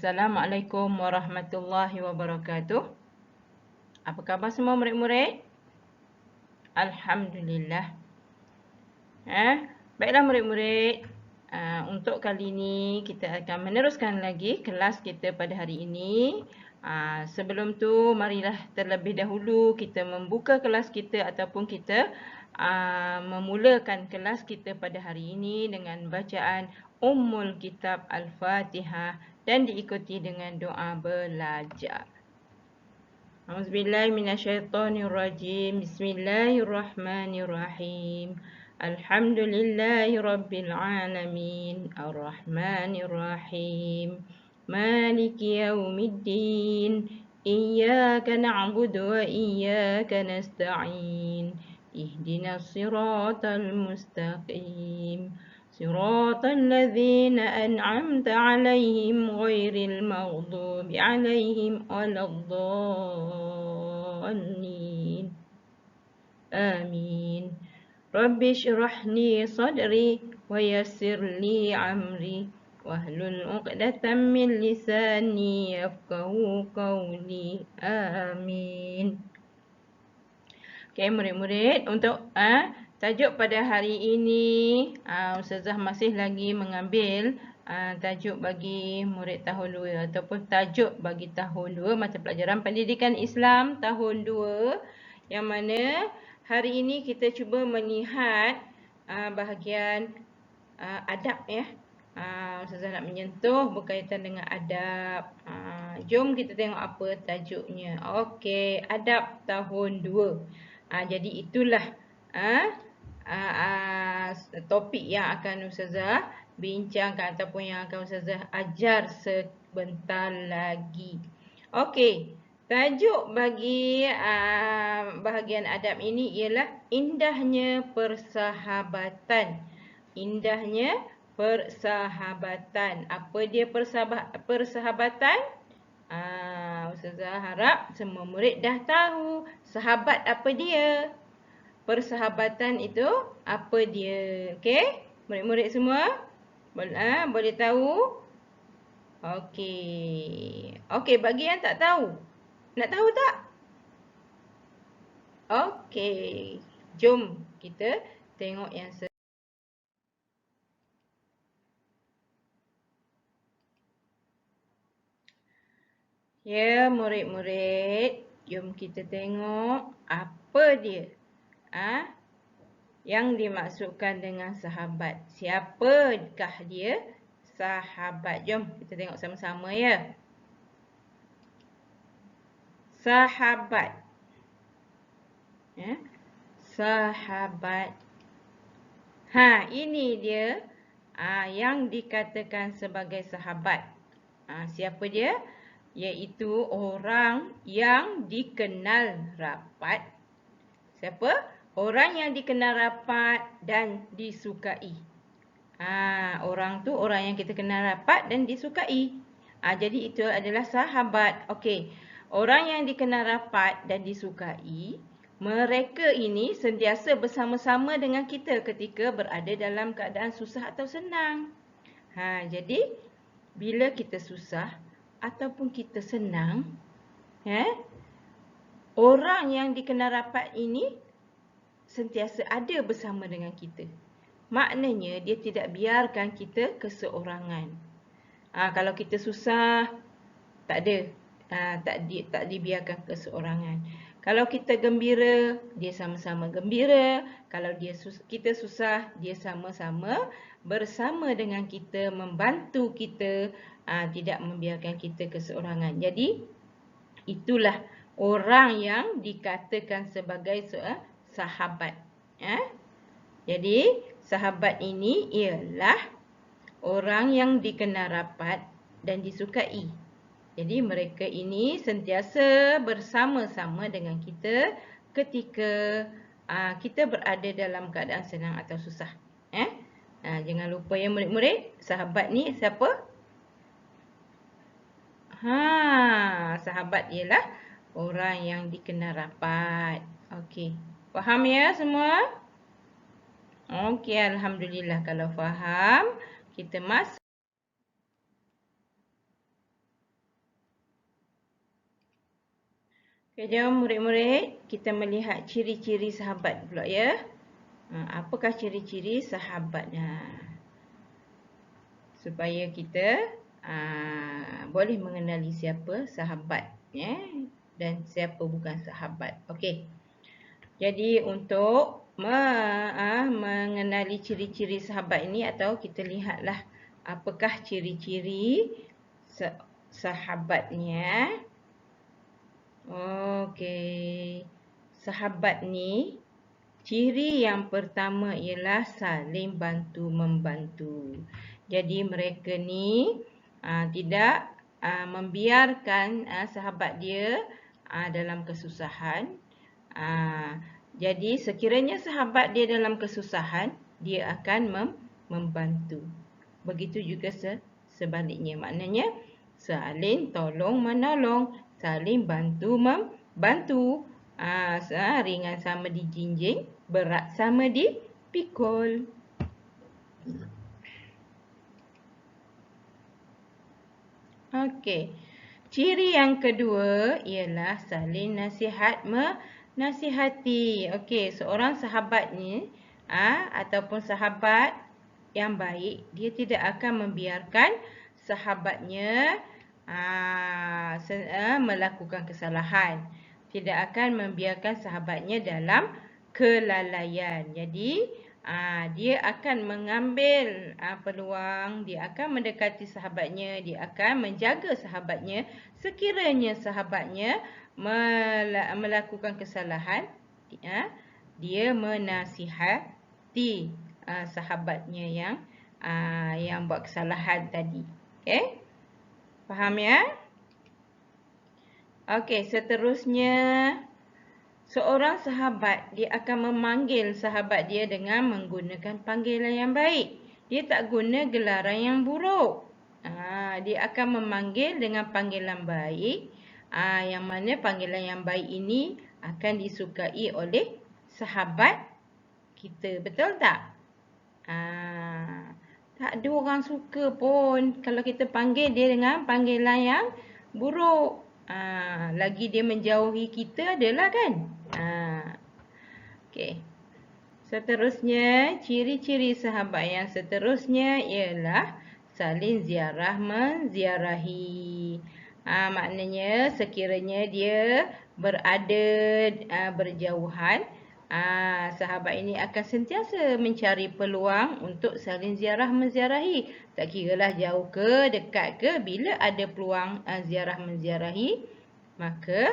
Assalamualaikum warahmatullahi wabarakatuh. Apa khabar semua murid-murid? Alhamdulillah. Baiklah murid-murid. Untuk kali ini kita akan meneruskan lagi kelas kita pada hari ini. Sebelum tu marilah terlebih dahulu kita membuka kelas kita ataupun kita memulakan kelas kita pada hari ini dengan bacaan Ummul Kitab Al-Fatihah dan diikuti dengan doa belajar. A'udzubillahi minasyaitonirrajim. Bismillahirrahmanirrahim. Alhamdulillahi rabbil alamin. Arrahmanirrahim. Maliki yaumiddin. Iyyaka na'budu wa iyyaka nasta'in. Ihdinas siratal mustaqim. صراط الذين أنعمت عليهم غير المغضوب عليهم ولا الضالين آمين رب اشرح لي صدري ويسر لي أمري واحلل عقدة من لساني يفقهوا قولي آمين. Okey murid-murid, untuk tajuk pada hari ini, Ustazah masih lagi mengambil tajuk bagi murid tahun 2 ataupun tajuk bagi tahun 2 mata pelajaran pendidikan Islam tahun 2, yang mana hari ini kita cuba melihat bahagian adab ya. Ustazah nak menyentuh berkaitan dengan adab. Jom kita tengok apa tajuknya. Okey, adab tahun 2. Jadi itulah topik yang akan Ustazah bincangkan ataupun yang akan Ustazah ajar sebentar lagi. Okey, tajuk bagi bahagian adab ini ialah indahnya persahabatan. Indahnya persahabatan. Apa dia persahabatan? Ustazah harap semua murid dah tahu sahabat apa dia. Persahabatan itu apa dia. Okey? Murid-murid semua boleh tahu? Okey. Okey, bagi yang tak tahu. Nak tahu tak? Okey. Jom kita tengok yang ya, murid-murid, jom kita tengok apa dia yang dimaksudkan dengan sahabat. Siapakah dia sahabat? Jom kita tengok sama-sama ya. Sahabat. Sahabat. Ini dia yang dikatakan sebagai sahabat. Siapa dia? Iaitu orang yang dikenal rapat. Siapa? Orang yang dikenal rapat dan disukai. Orang tu orang yang kita kenal rapat dan disukai. Jadi itu adalah sahabat. Okey. Orang yang dikenal rapat dan disukai, mereka ini sentiasa bersama-sama dengan kita ketika berada dalam keadaan susah atau senang. Jadi bila kita susah ataupun kita senang, orang yang dikenal rapat ini sentiasa ada bersama dengan kita. Maknanya dia tidak biarkan kita keseorangan. Kalau kita susah, tak ada. Tak dibiarkan keseorangan. Kalau kita gembira, dia sama-sama gembira. Kalau kita susah, dia sama-sama bersama dengan kita, membantu kita, tidak membiarkan kita keseorangan. Jadi itulah orang yang dikatakan sebagai sahabat. Jadi sahabat ini ialah orang yang dikenal rapat dan disukai. Jadi mereka ini sentiasa bersama-sama dengan kita ketika kita berada dalam keadaan senang atau susah. Jangan lupa ya murid-murid, sahabat ni siapa? Sahabat ialah orang yang dikenal rapat. Okey. Faham ya semua? Okey, alhamdulillah kalau faham. Kita masuk Okay, jom murid-murid, kita melihat ciri-ciri sahabat pula ya. Apakah ciri-ciri sahabat? Supaya kita boleh mengenali siapa sahabat ya, dan siapa bukan sahabat. Okey. Jadi untuk mengenali ciri-ciri sahabat ini, atau kita lihatlah apakah ciri-ciri sahabatnya. Okey. Sahabat ni, ciri yang pertama ialah saling bantu-membantu. Jadi mereka ni tidak membiarkan sahabat dia dalam kesusahan. Jadi sekiranya sahabat dia dalam kesusahan, dia akan membantu. Begitu juga sebaliknya. Maknanya saling tolong-menolong, saling bantu-membantu. Ringan sama dijinjing, berat sama dipikul. Okey. Ciri yang kedua ialah saling menasihati. Okey, seorang sahabat ni ataupun sahabat yang baik, dia tidak akan membiarkan sahabatnya melakukan kesalahan. Tidak akan membiarkan sahabatnya dalam kelalaian. Jadi dia akan mengambil peluang, dia akan mendekati sahabatnya, dia akan menjaga sahabatnya. Sekiranya sahabatnya melakukan kesalahan, dia menasihati sahabatnya yang buat kesalahan tadi. Okey? Faham ya? Okey, seterusnya seorang sahabat, dia akan memanggil sahabat dia dengan menggunakan panggilan yang baik. Dia tak guna gelaran yang buruk. Dia akan memanggil dengan panggilan baik. Yang mana panggilan yang baik ini akan disukai oleh sahabat kita. Betul tak? Tak ada orang suka pun kalau kita panggil dia dengan panggilan yang buruk. Lagi dia menjauhi kita adalah kan? Okey. Seterusnya, ciri-ciri sahabat yang seterusnya ialah saling ziarah menziarahi. Maknanya sekiranya dia berada berjauhan, sahabat ini akan sentiasa mencari peluang untuk saling ziarah menziarahi. Tak kiralah jauh ke, dekat ke, bila ada peluang ziarah menziarahi, maka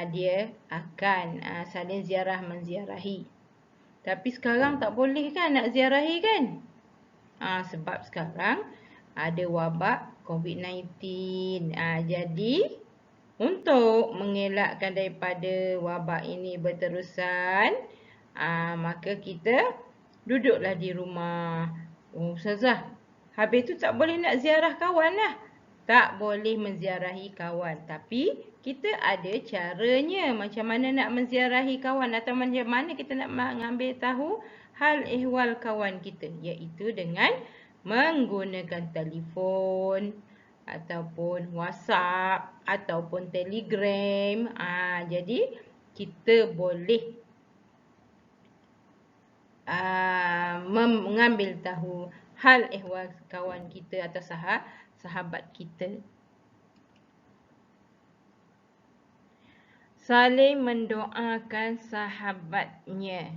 dia akan saling ziarah menziarahi. Tapi sekarang tak boleh kan nak ziarahi kan? Sebab sekarang ada wabak COVID-19. Jadi untuk mengelakkan daripada wabak ini berterusan, maka kita duduklah di rumah. Ustazah, habis tu tak boleh nak ziarah kawan lah. Tak boleh menziarahi kawan. Tapi kita ada caranya macam mana nak menziarahi kawan, atau macam mana kita nak mengambil tahu hal ehwal kawan kita, iaitu dengan menggunakan telefon ataupun WhatsApp ataupun Telegram. Jadi kita boleh mengambil tahu hal ehwal kawan kita atau sahabat kita. Saling mendoakan sahabatnya.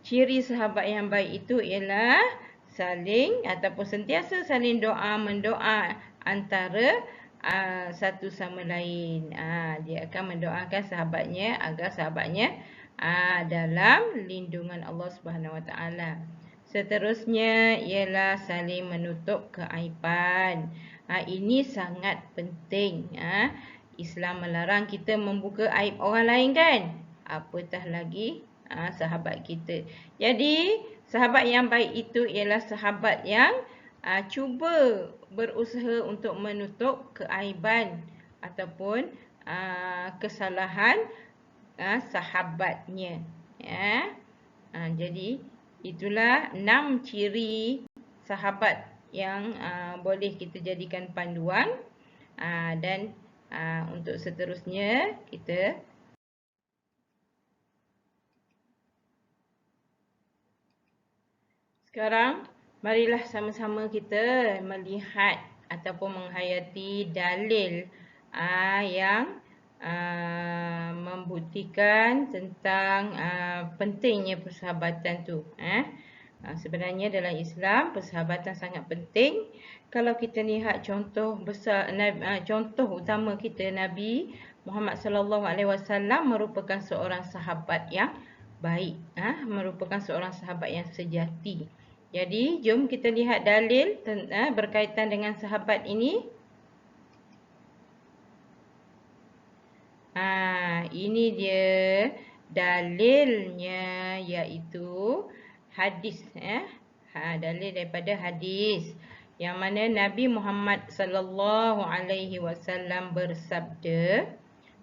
Ciri sahabat yang baik itu ialah saling ataupun sentiasa saling mendoa antara satu sama lain. Dia akan mendoakan sahabatnya agar sahabatnya dalam lindungan Allah Subhanahu Wa Taala. Seterusnya ialah saling menutup keaiban. Ini sangat penting. Islam melarang kita membuka aib orang lain kan? Apatah lagi sahabat kita. Jadi sahabat yang baik itu ialah sahabat yang cuba berusaha untuk menutup keaiban ataupun kesalahan sahabatnya. Jadi itulah 6 ciri sahabat yang boleh kita jadikan panduan dan Untuk seterusnya kita sekarang marilah sama-sama kita melihat ataupun menghayati dalil yang membuktikan tentang pentingnya persahabatan tu. Sebenarnya dalam Islam persahabatan sangat penting. Kalau kita lihat contoh besar, contoh utama kita, Nabi Muhammad sallallahu alaihi wasallam merupakan seorang sahabat yang baik, merupakan seorang sahabat yang sejati. Jadi jom kita lihat dalil berkaitan dengan sahabat ini. Ini dia dalilnya, iaitu hadis. Dalil daripada hadis yang mana Nabi Muhammad sallallahu alaihi wasallam bersabda,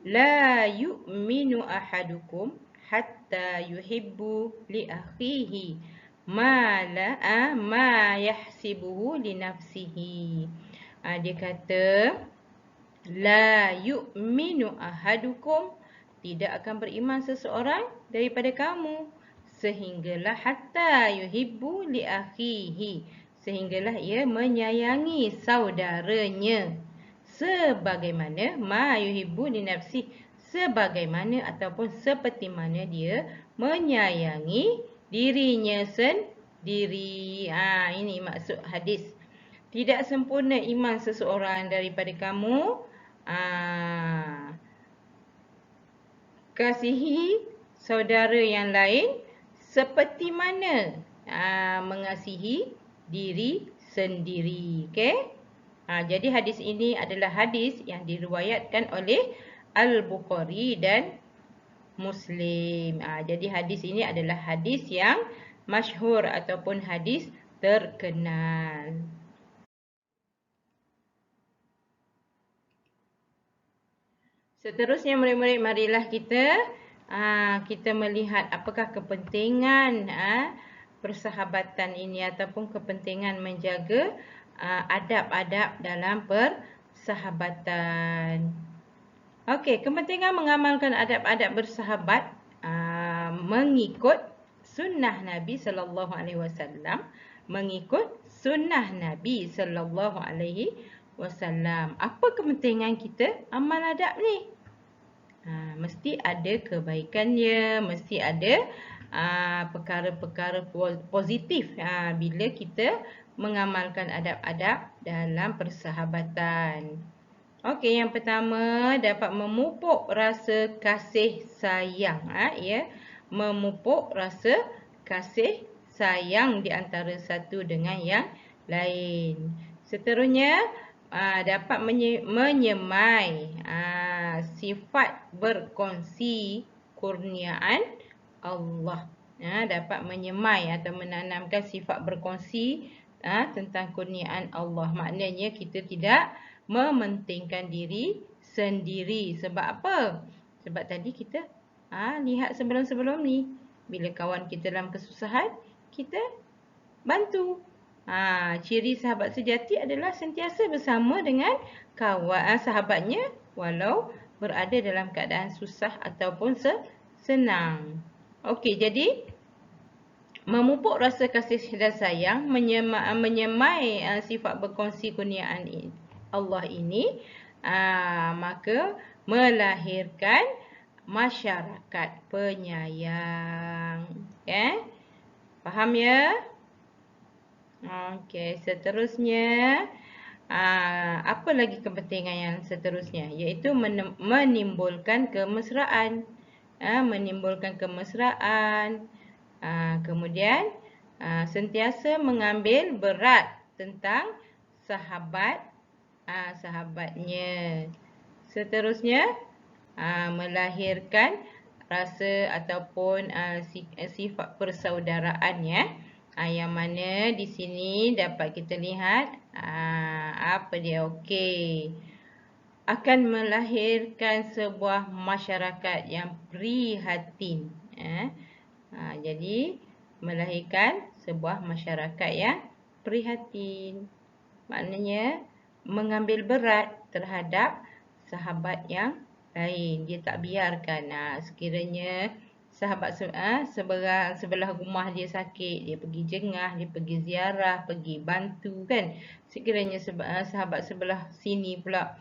la yu'minu ahadukum hatta yuhibbu li akhihi ma yahsibuhu li nafsihi. Dia kata, la yu'minu ahadukum, tidak akan beriman seseorang daripada kamu sehinggalah hatta yuhibbu li akhihi, sehinggalah ia menyayangi saudaranya sebagaimana ma yuhibbu li nafsi, sebagaimana ataupun seperti mana dia menyayangi dirinya sendiri. Ini maksud hadis. Tidak sempurna iman seseorang daripada kamu kasihi saudara yang lain seperti mana mengasihi diri sendiri. Okey? Jadi hadis ini adalah hadis yang diriwayatkan oleh Al-Bukhari dan Muslim. Jadi hadis ini adalah hadis yang masyhur ataupun hadis terkenal. Seterusnya murid-murid, marilah kita melihat apakah kepentingan persahabatan ini ataupun kepentingan menjaga adab-adab dalam persahabatan. Okey, kepentingan mengamalkan adab-adab bersahabat mengikut sunnah Nabi sallallahu alaihi wasallam, mengikut sunnah Nabi sallallahu alaihi wasallam. Apa kepentingan kita amal adab ni? Mesti ada kebaikannya, mesti ada perkara-perkara positif bila kita mengamalkan adab-adab dalam persahabatan. Okey, yang pertama, dapat memupuk rasa kasih sayang. Memupuk rasa kasih sayang di antara satu dengan yang lain. Seterusnya, dapat menyemai sifat berkongsi kurniaan Allah. Dapat menyemai atau menanamkan sifat berkongsi tentang kurniaan Allah. Maknanya kita tidak mementingkan diri sendiri. Sebab apa? Sebab tadi kita lihat sebelum-sebelum ni, bila kawan kita dalam kesusahan, kita bantu. Ciri sahabat sejati adalah sentiasa bersama dengan kawan sahabatnya walau berada dalam keadaan susah ataupun senang. Okey, jadi memupuk rasa kasih dan sayang, menyemai sifat berkongsi kurniaan Allah ini, maka melahirkan masyarakat penyayang. Faham ya? Okey, seterusnya apa lagi kepentingan yang seterusnya, iaitu menimbulkan kemesraan. Menimbulkan kemesraan. Kemudian sentiasa mengambil berat tentang sahabatnya. Seterusnya melahirkan rasa ataupun sifat persaudaraan, yang mana di sini dapat kita lihat apa dia. Okey, akan melahirkan sebuah masyarakat yang prihatin. Jadi melahirkan sebuah masyarakat yang prihatin, maknanya mengambil berat terhadap sahabat yang lain. Dia tak biarkan sekiranya sahabat sebelah rumah dia sakit, dia pergi jengah, dia pergi ziarah, pergi bantu kan. Sekiranya sahabat sebelah sini pula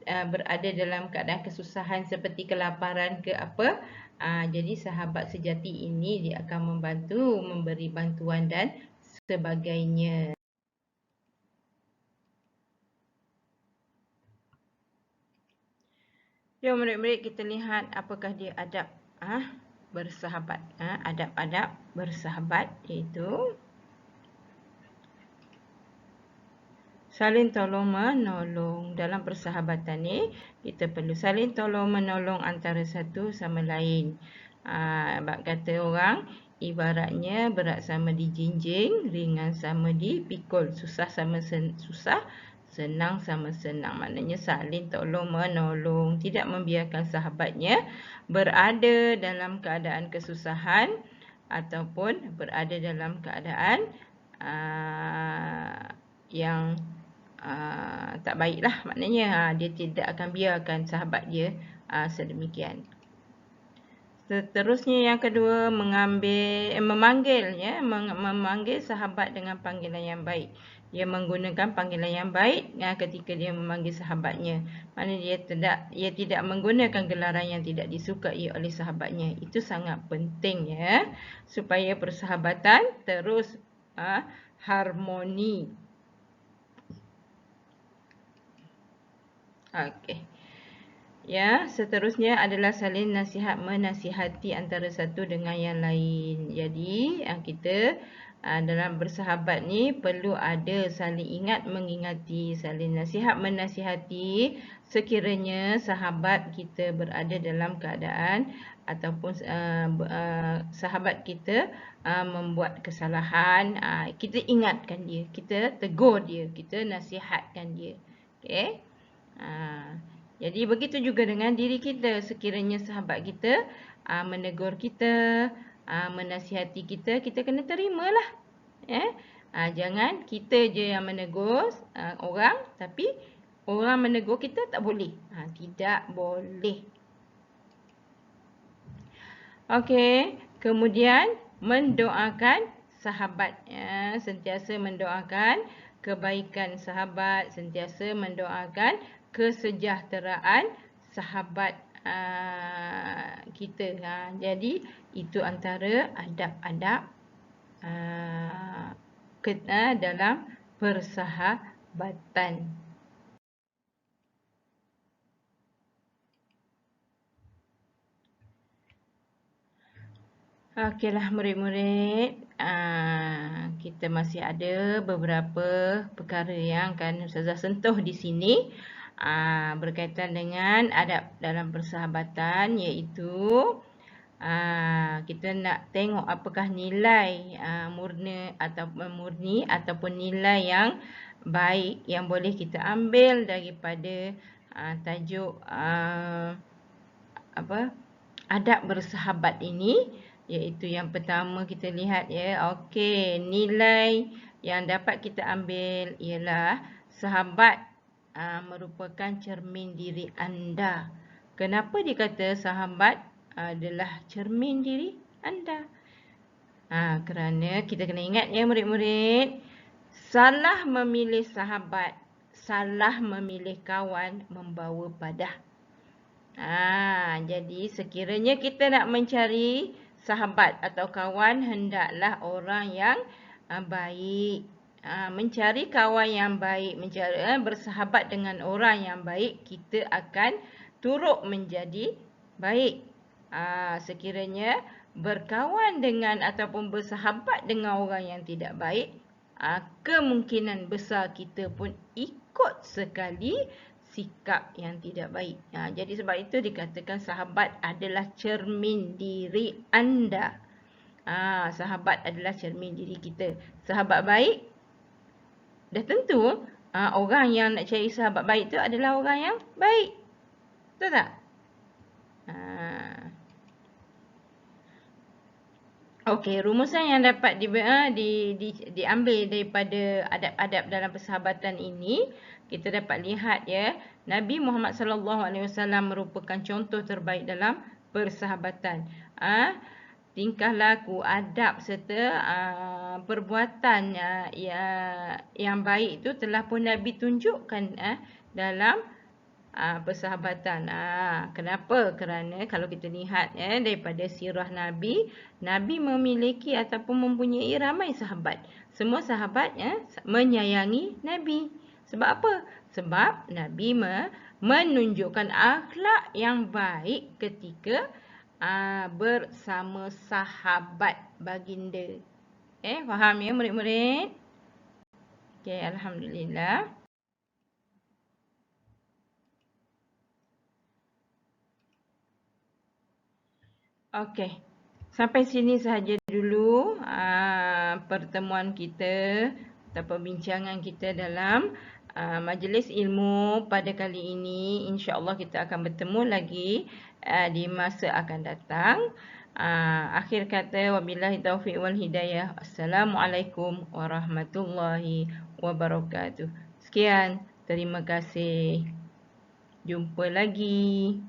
berada dalam keadaan kesusahan seperti kelaparan ke apa, jadi sahabat sejati ini dia akan membantu, memberi bantuan dan sebagainya. Jom murid-murid kita lihat apakah dia adab bersahabat. Adab-adab bersahabat iaitu saling tolong menolong. Dalam persahabatan ni kita perlu saling tolong menolong antara satu sama lain. Kata orang, ibaratnya berat sama dijinjing, ringan sama dipikul, susah sama susah, senang sama senang. Maknanya saling tolong menolong, tidak membiarkan sahabatnya berada dalam keadaan kesusahan ataupun berada dalam keadaan yang tak baiklah. Maknanya dia tidak akan biarkan sahabat dia sedemikian. Seterusnya yang kedua, memanggil sahabat dengan panggilan yang baik. Dia menggunakan panggilan yang baik ketika dia memanggil sahabatnya. Maknanya dia tidak menggunakan gelaran yang tidak disukai oleh sahabatnya. Itu sangat penting ya, supaya persahabatan terus harmoni. Okey. Ya, seterusnya adalah saling menasihati antara satu dengan yang lain. Jadi, kita dalam bersahabat ni perlu ada saling ingat mengingati, saling menasihati sekiranya sahabat kita berada dalam keadaan ataupun sahabat kita membuat kesalahan, kita ingatkan dia, kita tegur dia, kita nasihatkan dia. Okey. Jadi begitu juga dengan diri kita. Sekiranya sahabat kita menegur kita, menasihati kita, kita kena terimalah. Jangan kita je yang menegur orang, tapi orang menegur kita tak boleh. Tidak boleh. Okey, kemudian mendoakan sahabat. Sentiasa mendoakan kebaikan sahabat, sentiasa mendoakan kesejahteraan sahabat kita. Jadi itu antara adab-adab dalam persahabatan. Okeylah murid-murid, kita masih ada beberapa perkara yang akan Ustazah sentuh di sini berkaitan dengan adab dalam persahabatan, iaitu kita nak tengok apakah nilai murni ataupun nilai yang baik yang boleh kita ambil daripada tajuk adab bersahabat ini. Iaitu yang pertama kita lihat ya. Okey, nilai yang dapat kita ambil ialah sahabat merupakan cermin diri anda. Kenapa dikata sahabat adalah cermin diri anda? Kerana kita kena ingat ya murid-murid, salah memilih sahabat, salah memilih kawan membawa padah. Jadi sekiranya kita nak mencari sahabat atau kawan, hendaklah orang yang baik. Mencari kawan yang baik, bersahabat dengan orang yang baik, kita akan turut menjadi baik. Sekiranya berkawan dengan ataupun bersahabat dengan orang yang tidak baik, kemungkinan besar kita pun ikut sekali sikap yang tidak baik. Jadi sebab itu dikatakan sahabat adalah cermin diri anda. Sahabat adalah cermin diri kita. Sahabat baik, dah tentu orang yang nak cari sahabat baik tu adalah orang yang baik. Betul tak? Okey, rumusan yang dapat diambil daripada adab-adab dalam persahabatan ini, kita dapat lihat ya, Nabi Muhammad SAW merupakan contoh terbaik dalam persahabatan. Tingkah laku, adab serta perbuatan yang baik itu telah pun Nabi tunjukkan dalam persahabatan. Kenapa? Kerana kalau kita lihat daripada sirah Nabi, Nabi memiliki ataupun mempunyai ramai sahabat. Semua sahabat menyayangi Nabi. Sebab apa? Sebab Nabi menunjukkan akhlak yang baik ketika bersama sahabat baginda. Faham ya murid-murid? Okey, alhamdulillah. Okey, sampai sini sahaja dulu pertemuan kita atau perbincangan kita dalam majlis ilmu pada kali ini. InsyaAllah kita akan bertemu lagi di masa akan datang. Akhir kata, wabillahi taufiq wal hidayah. Assalamualaikum warahmatullahi wabarakatuh. Sekian, terima kasih. Jumpa lagi.